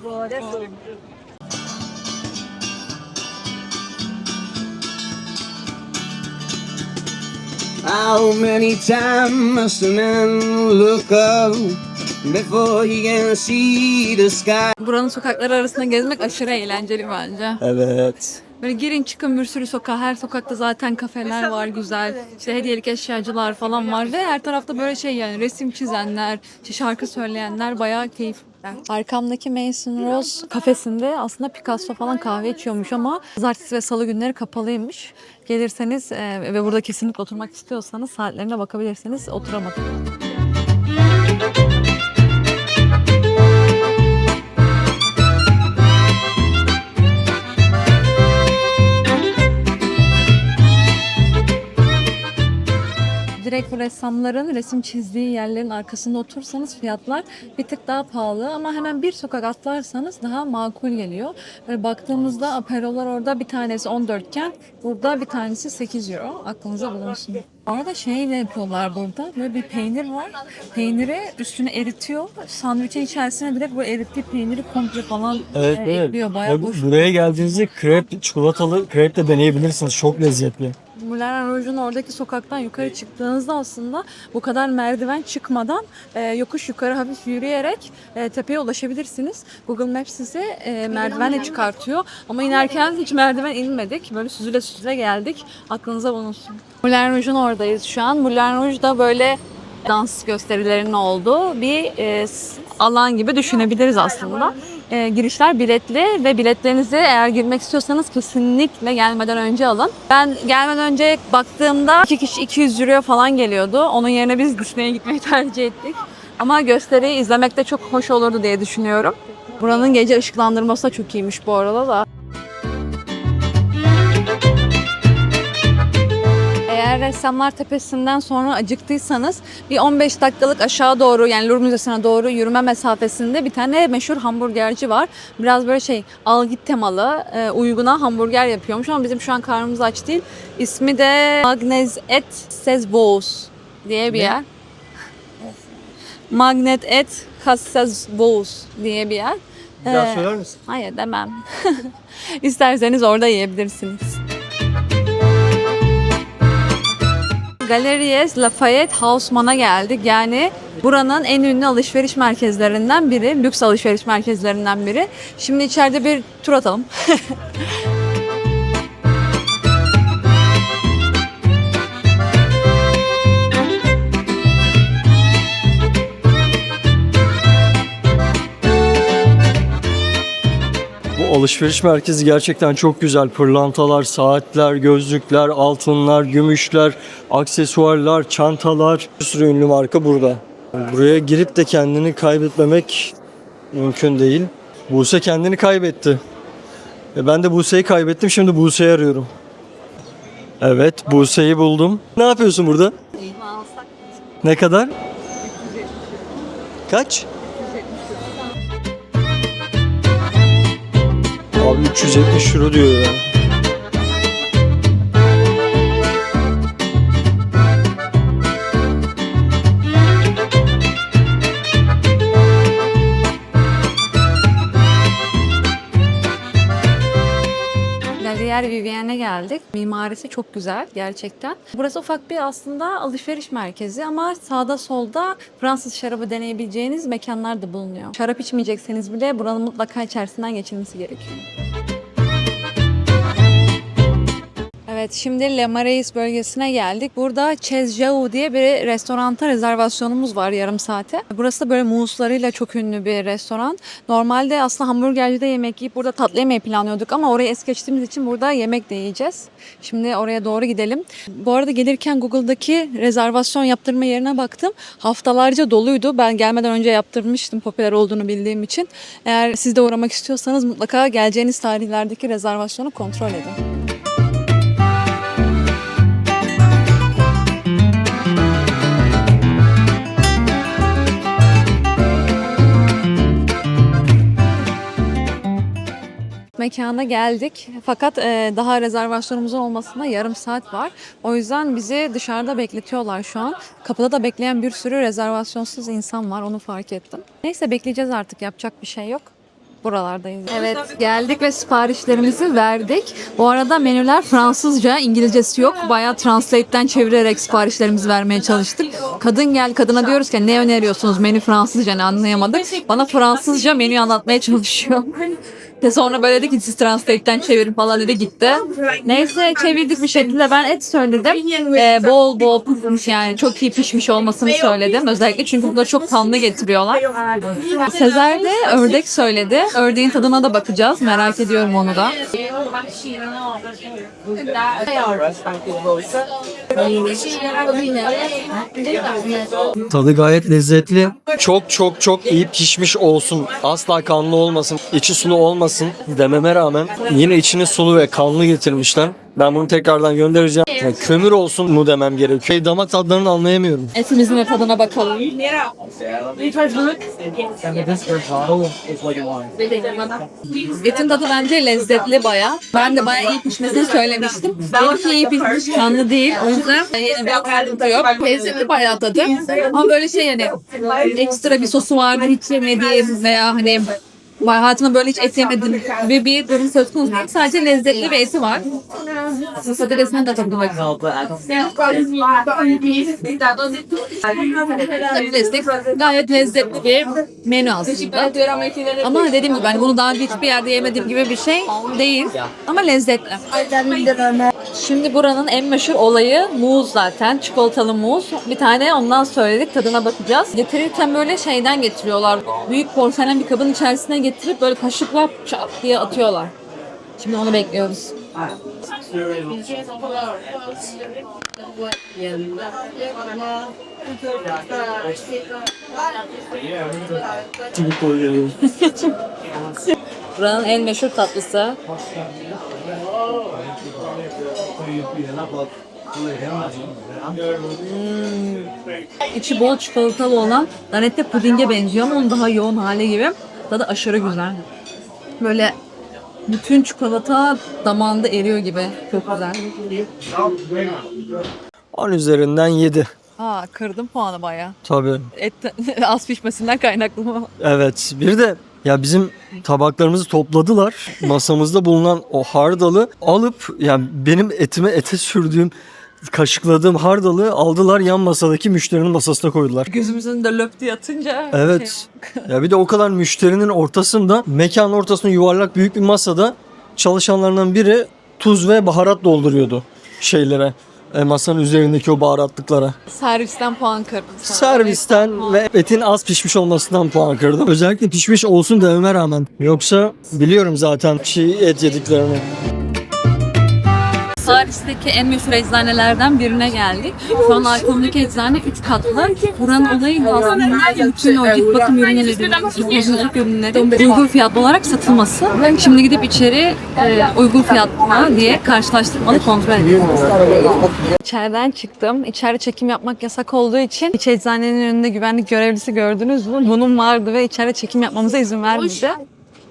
How many times must a man look up before he can see the sky? Buranın sokakları arasında gezmek aşırı eğlenceli bence. Evet. Böyle girin çıkın bir sürü sokağa. Her sokakta zaten kafeler var güzel. İşte hediyelik eşyacılar falan var. Ve her tarafta böyle yani resim çizenler, işte şarkı söyleyenler bayağı keyifli. Arkamdaki Mason Rose kafesinde aslında Picasso falan kahve içiyormuş ama pazartesi ve salı günleri kapalıymış. Gelirseniz ve burada kesinlikle oturmak istiyorsanız saatlerine bakabilirsiniz. Oturamadım. direkt bu ressamların resim çizdiği yerlerin arkasında otursanız fiyatlar bir tık daha pahalı ama hemen bir sokak atlarsanız daha makul geliyor. Böyle baktığımızda aperolar orada bir tanesi 14 iken burada bir tanesi 8 euro. Aklınıza bulunsun. Arada şeyle yapıyorlar burada. Böyle bir peynir var. Peyniri üstüne eritiyor. Sandviçin içerisine direkt bu erittiği peyniri komple falan ekliyor. Bayağı boş. Buraya geldiğinizde krep, çikolatalı krep de deneyebilirsiniz. Çok lezzetli. Moulin Rouge'un oradaki sokaktan yukarı çıktığınızda aslında bu kadar merdiven çıkmadan yokuş yukarı hafif yürüyerek tepeye ulaşabilirsiniz. Google Maps sizi merdivenle çıkartıyor. Ama inerken hiç merdiven inmedik. Böyle süzüle süzüle geldik. Aklınıza bulunsun. Moulin Rouge'un oradayız şu an. Moulin Rouge'da böyle dans gösterilerinin olduğu bir alan gibi düşünebiliriz aslında. Girişler biletli ve biletlerinizi eğer girmek istiyorsanız kesinlikle gelmeden önce alın. Ben gelmeden önce baktığımda 2 kişi 200 euroya falan geliyordu. Onun yerine biz Disney'e gitmeyi tercih ettik. Ama gösteriyi izlemek de çok hoş olurdu diye düşünüyorum. Buranın gece ışıklandırması da çok iyiymiş bu arada da. Eğer Ressamlar Tepesi'nden sonra acıktıysanız bir 15 dakikalık aşağı doğru yani Louvre Müzesi'ne doğru yürüme mesafesinde bir tane meşhur hamburgerci var. Biraz böyle al git temalı uyguna hamburger yapıyormuş ama bizim şu an karnımız aç değil. İsmi de Magnes et Sezbous diye bir yer. Magnet et Sezbous diye bir yer. Bir daha söyler misin? Hayır demem. İsterseniz orada yiyebilirsiniz. Galeries Lafayette Haussmann'a geldik. Yani buranın en ünlü alışveriş merkezlerinden biri, lüks alışveriş merkezlerinden biri. Şimdi içeride bir tur atalım. Bu alışveriş merkezi gerçekten çok güzel. Pırlantalar, saatler, gözlükler, altınlar, gümüşler, aksesuarlar, çantalar. Bir sürü ünlü marka burada. Buraya girip de kendini kaybetmemek mümkün değil. Buse kendini kaybetti. Ben de Buse'yi kaybettim. Şimdi Buse'yi arıyorum. Evet, Buse'yi buldum. Ne yapıyorsun burada? Ne kadar? Kaç? Abi 370 euro diyor ya. Galerie Vivienne'e geldik. Mimarisi çok güzel gerçekten. Burası ufak bir aslında alışveriş merkezi ama sağda solda Fransız şarabı deneyebileceğiniz mekanlar da bulunuyor. Şarap içmeyecekseniz bile buranın mutlaka içerisinden geçilmesi gerekiyor. Evet, şimdi Le Marais bölgesine geldik. Burada Chez Jou diye bir restoranta rezervasyonumuz var yarım saate. Burası da böyle muslarıyla çok ünlü bir restoran. Normalde aslında hamburgercide yemek yiyip burada tatlı yemeği planlıyorduk ama orayı es geçtiğimiz için burada yemek de yiyeceğiz. Şimdi oraya doğru gidelim. Bu arada gelirken Google'daki rezervasyon yaptırma yerine baktım. Haftalarca doluydu. Ben gelmeden önce yaptırmıştım popüler olduğunu bildiğim için. Eğer siz de uğramak istiyorsanız mutlaka geleceğiniz tarihlerdeki rezervasyonu kontrol edin. Mekana geldik fakat daha rezervasyonumuzun olmasına yarım saat var. O yüzden bizi dışarıda bekletiyorlar şu an. Kapıda da bekleyen bir sürü rezervasyonsuz insan var, onu fark ettim. Neyse bekleyeceğiz artık, yapacak bir şey yok. Buralardayız. Evet, geldik ve siparişlerimizi verdik. Bu arada menüler Fransızca, İngilizcesi yok. Bayağı Translate'ten çevirerek siparişlerimizi vermeye çalıştık. Kadın gel, kadına diyoruz ki ne öneriyorsunuz? Menü Fransızca, ne anlayamadık. Bana Fransızca menüyü anlatmaya çalışıyor. Ve sonra böyle dedi ki siz Translate'ten çevirin falan dedi, gitti. Neyse çevirdik bir şekilde, ben et söyledim. Bol bol pişmiş, yani çok iyi pişmiş olmasını söyledim. Özellikle çünkü burada çok kanlı getiriyorlar. Sezer de ördek söyledi. Ördeğin tadına da bakacağız. Merak ediyorum onu da. Tadı gayet lezzetli. Çok çok çok iyi pişmiş olsun. Asla kanlı olmasın. İçi sulu olmasın dememe rağmen yine içini sulu ve kanlı getirmişler. Ben bunu tekrardan göndereceğim. Yani kömür olsun mu demem gerekiyor. Damak tadlarını anlayamıyorum. Etimizin de tadına bakalım. Etin tadı bence lezzetli baya. Ben de baya iyi pişmesini söylemiştim. Benimki iyi pişmiş, kanlı değil. O yüzden yine biraz sıkıntı yok. Lezzetli bayağı tadı. Ama böyle şey yani ekstra bir sosu vardı hiç yemediğim veya hani hayatımda böyle hiç et yemedim gibi bir durum söz konusu değil. Sadece lezzetli bir eti var. Patatesine de tadı var. Patateslik gayet lezzetli bir menü aslında. Ama dediğim gibi ben bunu daha önce hiçbir yerde yemediğim gibi bir şey değil. Ama lezzetli. Şimdi buranın en meşhur olayı muz zaten. Çikolatalı muz. Bir tane ondan söyledik. Tadına bakacağız. Getirirken böyle şeyden getiriyorlar. Büyük porselen bir kabın içerisine getirip böyle kaşıkla çat diye atıyorlar. Şimdi onu bekliyoruz. Buranın en meşhur tatlısı. İçi bol çikolatalı olan lanette pudinge benziyor ama onun daha yoğun hali gibi. Tadı aşırı güzel. Böyle bütün çikolata damağında eriyor gibi. Çok güzel. 10 üzerinden 7. Kırdım puanı bayağı. Tabii. Et az pişmesinden kaynaklı mı? Evet. Bir de ya bizim tabaklarımızı topladılar. Masamızda bulunan o hardalı alıp yani benim ete sürdüğüm kaşıkladığım hardalı aldılar yan masadaki müşterinin masasına koydular. Gözümüzün de löp diye atınca. Evet. Ya bir de o kadar müşterinin ortasında mekanın ortasında yuvarlak büyük bir masada çalışanlarından biri tuz ve baharat dolduruyordu şeylere. Masanın üzerindeki o baharatlıklara. Servisten puan kırdım. Servisten ve etin az pişmiş olmasından puan kırdım. Özellikle pişmiş olsun dememe rağmen. Yoksa biliyorum zaten çiğ et yediklerini. Paris'teki en meşhur eczanelerden birine geldik. Şu an alkollük eczane 3 katlı. Buranın olayı aslında bütün o cilt bakım ürünleri, kozmetik ürünleri uygun fiyatlı olarak satılması. Şimdi gidip içeri uygun fiyatlı diye karşılaştırmalı kontrol ediyoruz. İçeriden çıktım. İçeride çekim yapmak yasak olduğu için iç eczanenin önünde güvenlik görevlisi gördünüz mü? Bunun vardı ve içeride çekim yapmamıza izin vermedi.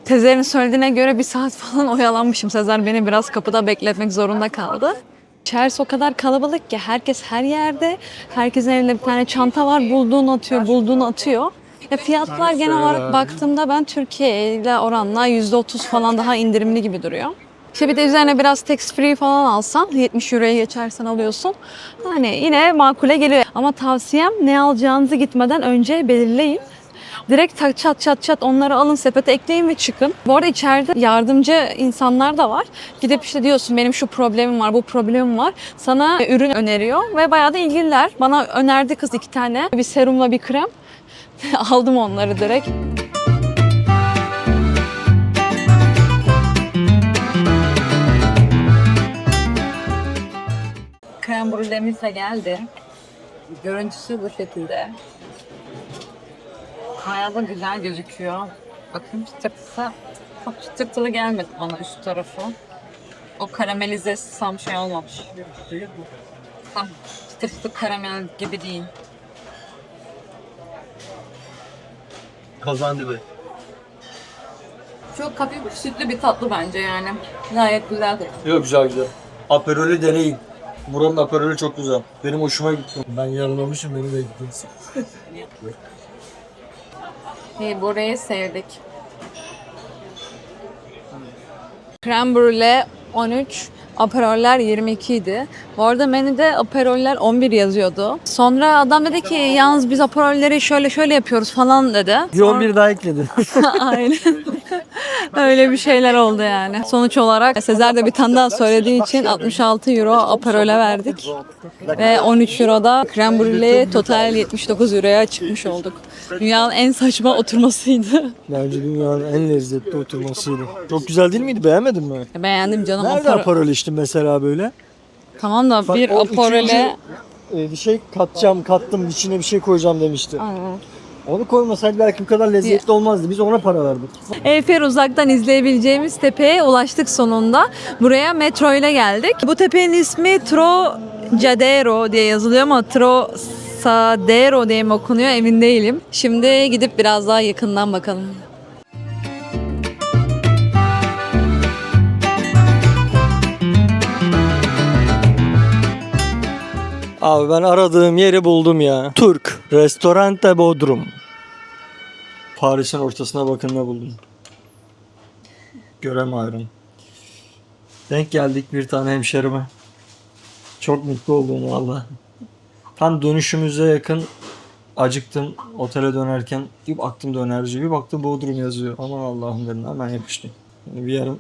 Sezer'in söylediğine göre 1 saat falan oyalanmışım. Sezer beni biraz kapıda bekletmek zorunda kaldı. İçerisi o kadar kalabalık ki herkes her yerde. Herkesin elinde bir tane çanta var. Bulduğunu atıyor. Fiyatlar genel olarak baktığımda ben Türkiye ile oranla %30 falan daha indirimli gibi duruyor. İşte bir de üzerine biraz tax free falan alsan 70 euroya geçersen alıyorsun. Hani yine makule geliyor. Ama tavsiyem ne alacağınızı gitmeden önce belirleyin. Direkt çat onları alın sepete ekleyin ve çıkın. Bu arada içeride yardımcı insanlar da var. Gidip işte diyorsun benim şu problemim var, bu problemim var. Sana ürün öneriyor ve bayağı da ilgililer. Bana önerdi kız 2 tane. Bir serumla bir krem. Aldım onları direkt. Krem brülemiz de geldi. Görüntüsü bu şekilde. Bayağı güzel gözüküyor. Bakın çıtırtısı çok çıtırtılı gelmedi bana üst tarafı. O karamelize tam şey olmamış. Tam çıtırtılı karamel gibi değil. Kazandı be. Çok hafif sütlü bir tatlı bence yani. Gayet güzel. Yok güzel. Aperolü deneyin. Buranın aperolü çok güzel. Benim hoşuma gitti. Ben yanılmamışım beni de gittiniz. Burayı sevdik. Krem brûlée 13, aperoller 22 idi. Bu arada menüde aperoller 11 yazıyordu. Sonra adam dedi ki yalnız biz aperolleri şöyle yapıyoruz falan dedi. Bir 11 daha ekledi. Aynen. Öyle bir şeyler oldu yani. Sonuç olarak Sezer de bir tane daha söylediği için 66 euro aperole verdik. Ve 13 euro da krem brûlée total 79 euroya çıkmış olduk. Dünyanın en saçma oturmasıydı. Bence dünyanın en lezzetli oturmasıydı. Çok güzel değil miydi? Beğenmedin mi? Beğendim canım. Nerede aperol içtin mesela böyle? Tamam da bir O aperole... bir şey kattım içine bir şey koyacağım demişti. Aynen. Onu koymasaydı belki bu kadar lezzetli olmazdı. Biz ona para verdik. Eyfel'i uzaktan izleyebileceğimiz tepeye ulaştık sonunda. Buraya metro ile geldik. Bu tepenin ismi Trocadero diye yazılıyor ama Trocadero diye mi okunuyor emin değilim. Şimdi gidip biraz daha yakından bakalım. Abi ben aradığım yeri buldum ya. Türk. Restorante Bodrum. Paris'in ortasına bakın ne buldum. Görem ayrım. Denk geldik bir tane hemşerime. Çok mutlu oldum valla. Tam dönüşümüze yakın acıktım. Otele dönerken bir baktım dönerci, bir baktım Bodrum yazıyor. Aman Allah'ım dedim, hemen yapıştım. Yani bir yarım.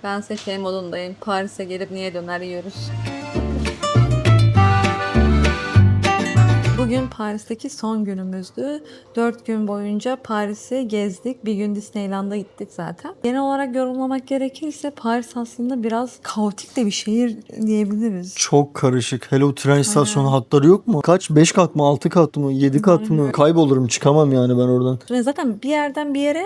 Ben şey modundayım. Paris'e gelip niye döner yiyoruz? Bugün Paris'teki son günümüzdü. 4 gün boyunca Paris'i gezdik. Bir gün Disneyland'a gittik zaten. Genel olarak yorumlamak gerekirse Paris aslında biraz kaotik de bir şehir diyebiliriz. Çok karışık. Hele o tren istasyonu hatları yok mu? Kaç? 5 kat mı? 6 kat mı? 7 kat mı? Kaybolurum, çıkamam yani ben oradan. Ve zaten bir yerden bir yere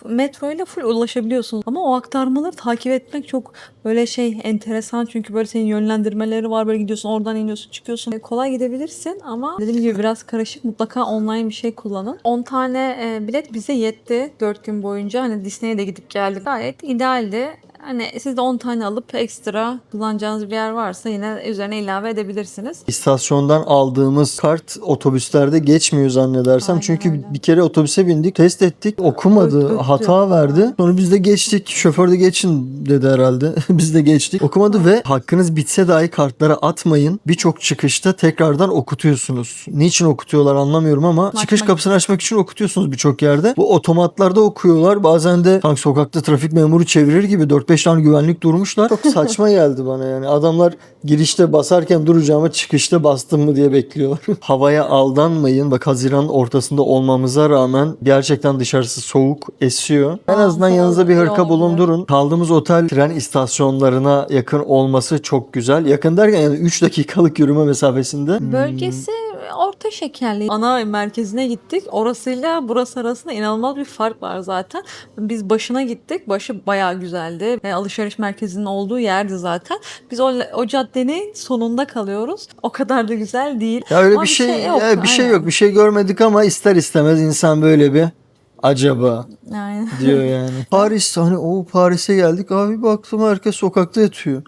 metro ile full ulaşabiliyorsun. Ama o aktarmaları takip etmek çok böyle enteresan. Çünkü böyle senin yönlendirmeleri var. Böyle gidiyorsun, oradan iniyorsun, çıkıyorsun. Kolay gidebilirsin ama dediğim gibi biraz karışık. Mutlaka online bir şey kullanın. 10 tane bilet bize yetti 4 gün boyunca. Hani Disney'e de gidip geldik. Gayet idealdi. Hani siz de 10 tane alıp ekstra kullanacağınız bir yer varsa yine üzerine ilave edebilirsiniz. İstasyondan aldığımız kart otobüslerde geçmiyor zannedersem. Aynen Çünkü öyle. bir kere otobüse bindik, test ettik, okumadı, Öttü. hata verdi. Sonra biz de geçtik. Şoför de geçin dedi herhalde. Biz de geçtik. Okumadı ve hakkınız bitse dahi kartlara atmayın. Birçok çıkışta tekrardan okutuyorsunuz. Niçin okutuyorlar anlamıyorum ama çıkış kapısını açmak için okutuyorsunuz birçok yerde. Bu otomatlarda okuyorlar. Bazen de sanki sokakta trafik memuru çevirir gibi 4-5 tane güvenlik durmuşlar. Çok saçma geldi bana yani. Adamlar girişte basarken duracağıma çıkışta bastım mı diye bekliyorlar. Havaya aldanmayın. Bak Haziran'ın ortasında olmamıza rağmen gerçekten dışarısı soğuk, esiyor. En azından sağ yanınızda bir olun, hırka iyi oldu. bulundurun. Kaldığımız otel tren istasyonlarına yakın olması çok güzel. Yakın derken yani 3 dakikalık yürüme mesafesinde. Bölgesi orta şekerli. Ana merkezine gittik. Orasıyla burası arasında inanılmaz bir fark var zaten. Biz başına gittik. Başı bayağı güzeldi. Alışveriş merkezinin olduğu yerdi zaten. Biz o caddenin sonunda kalıyoruz. O kadar da güzel değil. Ya öyle Ama bir şey yok. ya bir şey Aynen. yok. Bir şey görmedik ama ister istemez insan böyle bir acaba Aynen. diyor yani. Paris, hani o Paris'e geldik abi, baktım herkes sokakta yatıyor.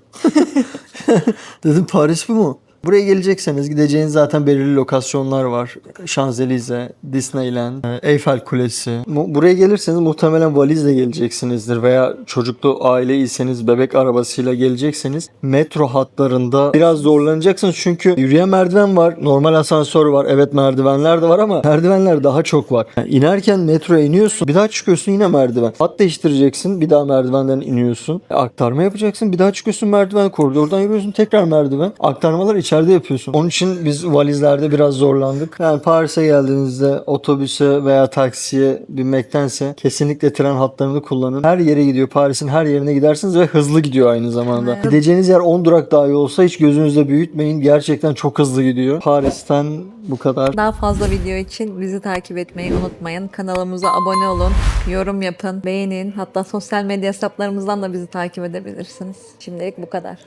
Dedim Paris bu mu? Buraya gelecekseniz gideceğiniz zaten belirli lokasyonlar var. Şanzelize, Disneyland, Eyfel Kulesi. Buraya gelirseniz muhtemelen valizle geleceksinizdir veya çocuklu aileyseniz bebek arabasıyla gelecekseniz metro hatlarında biraz zorlanacaksınız çünkü yürüyen merdiven var, normal asansör var. Evet, merdivenler de var ama merdivenler daha çok var. Yani inerken metroya iniyorsun, bir daha çıkıyorsun yine merdiven. Hat değiştireceksin, bir daha merdivenden iniyorsun. Aktarma yapacaksın, bir daha çıkıyorsun merdiven, koridordan yürüyorsun, tekrar merdiven. Aktarmalar içeride yapıyorsun. Onun için biz valizlerde biraz zorlandık. Yani Paris'e geldiğinizde otobüse veya taksiye binmektense kesinlikle tren hatlarını kullanın. Her yere gidiyor. Paris'in her yerine gidersiniz ve hızlı gidiyor aynı zamanda. Evet. Gideceğiniz yer 10 durak dahi olsa hiç gözünüzde büyütmeyin. Gerçekten çok hızlı gidiyor. Paris'ten bu kadar. Daha fazla video için bizi takip etmeyi unutmayın. Kanalımıza abone olun, yorum yapın, beğenin. Hatta sosyal medya hesaplarımızdan da bizi takip edebilirsiniz. Şimdilik bu kadar.